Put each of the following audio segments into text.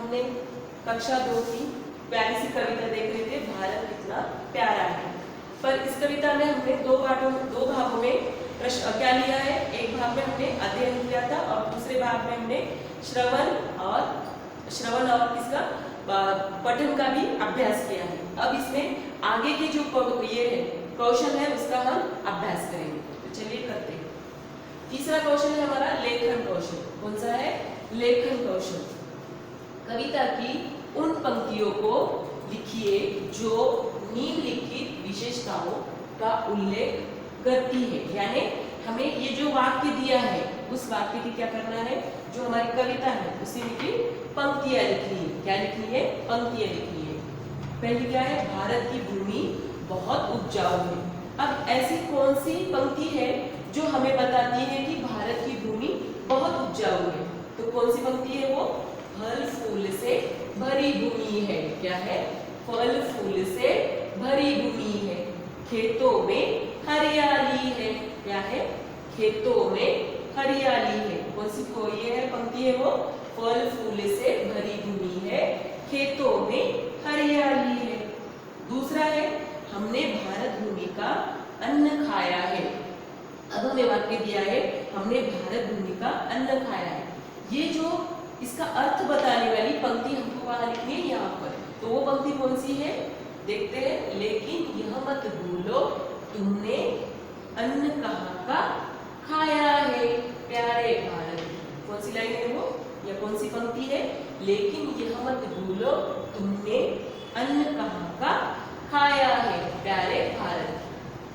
हमने कक्षा 2 की प्यारी सी कविता देख रहे थे, भारत कितना प्यारा है। पर इस कविता में हमने दो भागों में क्या लिया है। एक भाग में हमने अध्ययन किया था और दूसरे भाग में हमने श्रवण और किसका पठन का भी अभ्यास किया है। अब इसमें आगे के जो ये है कौशल है उसका हम अभ्यास करेंगे। तो चलिए करते हैं। तीसरा कौशल है हमारा लेखन कौशल। कौन सा है? लेखन कौशल। कविता की उन पंक्तियों को लिखिए जो निम्नलिखित विशेषताओं का उल्लेख करती है। यानी हमें ये जो वाक्य दिया है उस वाक्य की क्या करना है, जो हमारी कविता है उसी की पंक्तियां लिखनी है। क्या लिखनी है? पंक्तियां लिखनी है। पहली क्या है? भारत की भूमि बहुत उपजाऊ है। अब ऐसी कौन सी पंक्ति है जो हमें बताती है कि भारत की भूमि बहुत उपजाऊ है? तो कौन सी पंक्ति है वो? फल फूल से भरी भूमि है। क्या है? फल फूल से भरी भूमि है। खेतों में हरियाली है। क्या है? खेतों में हरियाली है। कौन सी ये है पंक्ति है वो? फल फूल से भरी भूमि है, खेतों में हरियाली है। दूसरा है हमने भारत भूमि का अन्न खाया है। अब हमें वाक्य दिया है हमने भारत भूमि का अन्न खाया है। ये जो इसका अर्थ बताने वाली पंक्ति हमको वहां लिखनी है यहाँ पर। तो वो पंक्ति कौन सी है देखते हैं। लेकिन यह मत भूलो तुमने अन्न कहाँ का खाया है प्यारे भारत। कौन सी लाइन है वो या कौन सी पंक्ति है? लेकिन यह मत भूलो तुमने अन्न कहाँ का खाया है प्यारे भारत।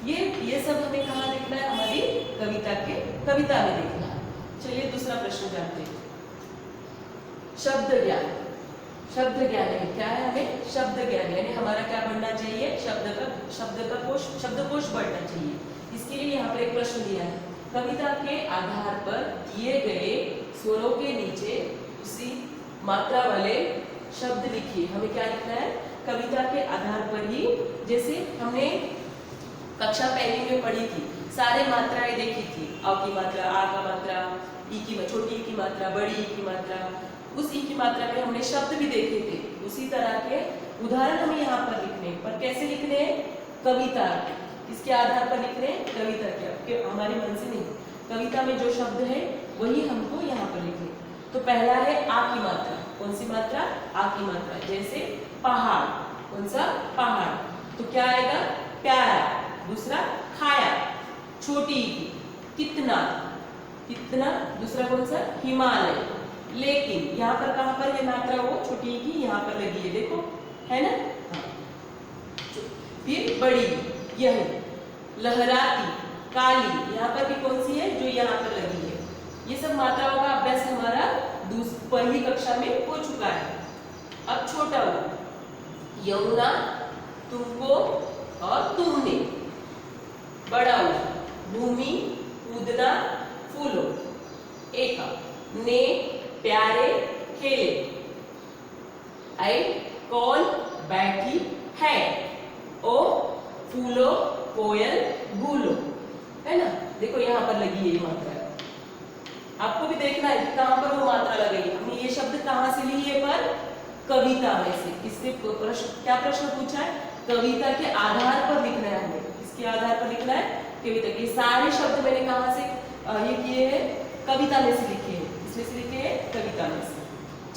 ये सब हमें कहाँ देखना है? हमारी कविता में देखना है। चलिए दूसरा प्रश्न जानते हैं। शब्द ज्ञान। शब्द ज्ञान है क्या है? हमें शब्द ज्ञान यानी हमारा क्या बढ़ना चाहिए? शब्दकोश बढ़ना चाहिए। इसके लिए यहाँ पर एक प्रश्न दिया है। कविता के आधार पर दिए गए स्वरों के नीचे उसी मात्रा वाले शब्द लिखिए। हमें क्या लिखना है? कविता के आधार पर ही, जैसे हमने कक्षा पहली में पढ़ी थी, सारे मात्राएं देखी थी। अ की मात्रा, आ का मात्रा, ई की छोटी ई की मात्रा, बड़ी ई की मात्रा, उस ई की मात्रा में हमने शब्द भी देखे थे। उसी तरह के उदाहरण हमें यहाँ पर लिखने, पर कैसे लिखने हैं? कविता किसके आधार पर लिख रहे हैं? कविता के, हमारे मन से नहीं। कविता में जो शब्द है वही हमको यहाँ पर लिखने। तो पहला है आ की मात्रा। कौन सी मात्रा? आ की मात्रा। जैसे पहाड़। कौन सा? पहाड़। तो क्या आएगा? प्यारा। दूसरा खाया, छोटी की। कितना, कितना। दूसरा कौन सा? हिमालय। लेकिन यहाँ पर कहाँ पर है मात्रा? वो छोटी की यहाँ पर लगी है, देखो है ना। हाँ। फिर बड़ी, यह लहराती, काली, यहाँ पर भी कौन सी है? जो यहाँ पर लगी है। ये सब मात्राओं का अभ्यास हमारा पहली कक्षा में हो चुका है। अब छोटा हो, यमुना, तुमको और तुमने। बड़ा हो, भूमि, कूदना, फूलों। एका, ने, प्यारे, खेले। आई, कौन, बैठी है। ओ, फूलो, कोयल, भूलो। है ना। देखो यहाँ पर लगी है ये मात्रा। आपको भी देखना है कहाँ पर वो मात्रा लगेगी। हमने ये शब्द कहाँ से ली है? पर कविता में से। किससे क्या प्रश्न पूछा है? कविता के आधार पर लिखना है हमें। किसके आधार पर लिखना है? कविता के। सारे शब्द मैंने कहाँ से ये किए हैं? कविता में से लिखे हैं। इसमें से लिखे हैं? कविता में से।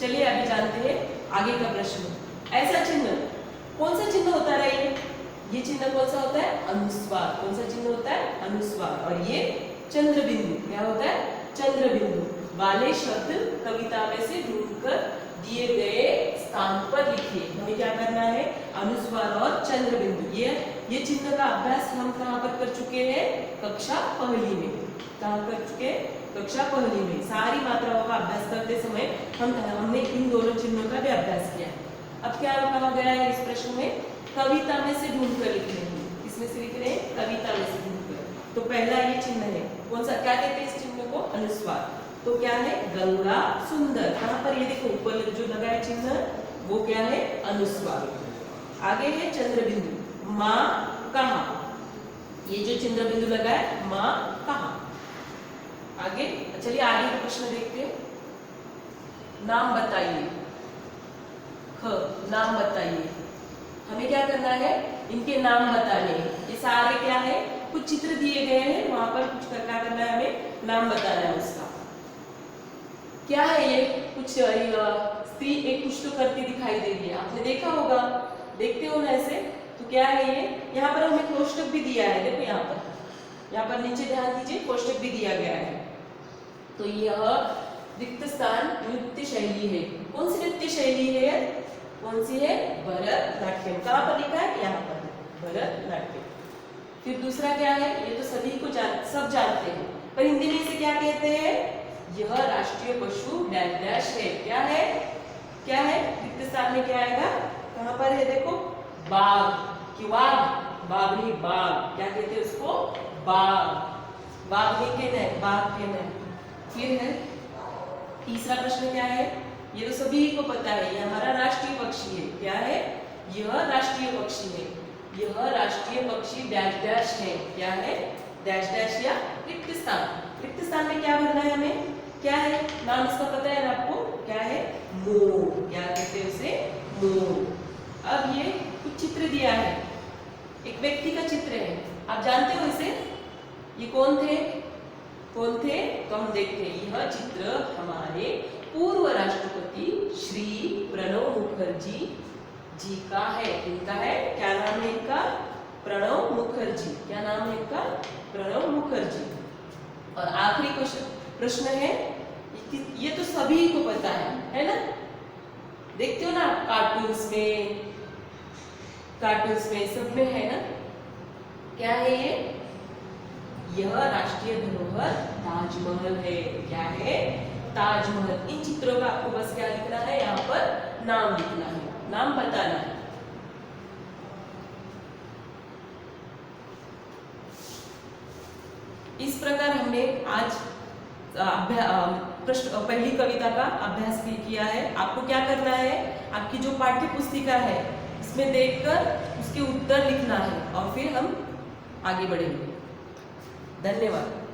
चलिए अभी जानते हैं आगे का प्रश्न। ऐसा चिन्ह, कौन सा चिन्ह होता है? ये चिन्ह कौन सा होता है? अनुस्वार। कौन सा चिन्ह होता है? अनुस्वार। और ये चंद्र बिंदु। क्या होता है? चंद्र बिंदु वाले शब्द कविता में से ढूंढकर दिए गए स्थान पर लिखिए। हमें क्या करना है? अनुस्वार और चंद्र बिंदु। ये चिन्ह का अभ्यास हम कहाँ पर कर चुके हैं? कक्षा पहली में। कहाँ कर चुके? कक्षा पहली में। सारी मात्राओं का अभ्यास करते समय हमने इन दोनों चिन्हों का भी अभ्यास किया। अब क्या कहा गया है इस प्रश्न में? कविता में से ढूंढकर लिख रहे हैं। किसमें से लिख रहे हैं? कविता में से ढूंढकर। तो पहला ये चिन्ह है, कौन सा? क्या कहते हैं इस चिन्ह को? अनुस्वार। तो क्या है? गंगा सुंदर। कहाँ पर? ये देखो ऊपर जो लगा है चिन्ह, वो क्या है? अनुस्वार। आगे है चंद्र बिंदु। माँ कहाँ, ये जो चंद्र बिंदु लगा है, माँ कहाँ। आगे चलिए आगे का प्रश्न देखते हैं। नाम बताइए। नाम बताइए। हमें क्या करना है, इनके नाम बताने हैं। ये सारे क्या है, कुछ चित्र दिए गए हैं, वहां पर कुछ क्या करना है, हमें नाम बताना है उसका। क्या है ये, कुछ स्त्री एक कुछ तो करती दिखाई दे रही है, आपने देखा होगा, देखते हो ना ऐसे। तो क्या है ये, यहाँ पर हमें कोष्टक भी दिया है, देखो यहाँ पर नीचे ध्यान दीजिए, कोष्टक भी दिया गया है। तो यह रिक्त स्थान नृत्य शैली है। कौन सी नृत्य शैली है, कौन सी है, भरतनाट्यम। कहाँ पर लिखा है, यहाँ पर, भरतनाट्यम। फिर दूसरा क्या है, ये तो सभी को सब जानते हैं, पर हिंदी में इसे क्या कहते हैं, यह राष्ट्रीय पशु डैश डैश है। क्या है, क्या है, रिक्त स्थान में क्या आएगा, कहाँ पर है, देखो, बाघ कि वाघ, बाघ नहीं, बाघ, क्या कहते हैं उसको, बाघ, बाघ नहीं कहना है, बाघ कहना है। फिर है तीसरा प्रश्न, क्या है, ये तो सभी को पता है, ये हमारा राष्ट्रीय पक्षी है। क्या है, यह राष्ट्रीय पक्षी है, यह राष्ट्रीय पक्षी डैश डैश है। क्या है, डैश डैश या रिक्त स्थान। रिक्त स्थान में क्या भरना है हमें, क्या है, नाम इसका पता है ना आपको, क्या है, मोर। क्या कहते हैं उसे, मोर। अब ये कुछ चित्र दिया है, एक व्यक्ति का चित्र है, आप जानते हो इसे, ये कौन थे, कौन थे, तो हम देखते हैं, यह चित्र हमारे पूर्व राष्ट्रपति श्री प्रणब मुखर्जी जी का है। इनका है, क्या नाम है इनका, प्रणब मुखर्जी। क्या नाम है इनका, प्रणब मुखर्जी। और आखिरी प्रश्न है, ये तो सभी को पता है ना, देखते हो ना कार्टून्स में सब में है ना। क्या है ये, यह राष्ट्रीय धरोहर ताजमहल है। क्या है, ताजमहल। इन चित्रों का आपको बस क्या लिखना है, यहाँ पर नाम लिखना है, नाम बताना है। इस प्रकार हमने आज पहली कविता का अभ्यास भी किया है। आपको क्या करना है, आपकी जो पाठ्य पुस्तिका है इसमें देखकर उसके उत्तर लिखना है और फिर हम आगे बढ़ेंगे। धन्यवाद।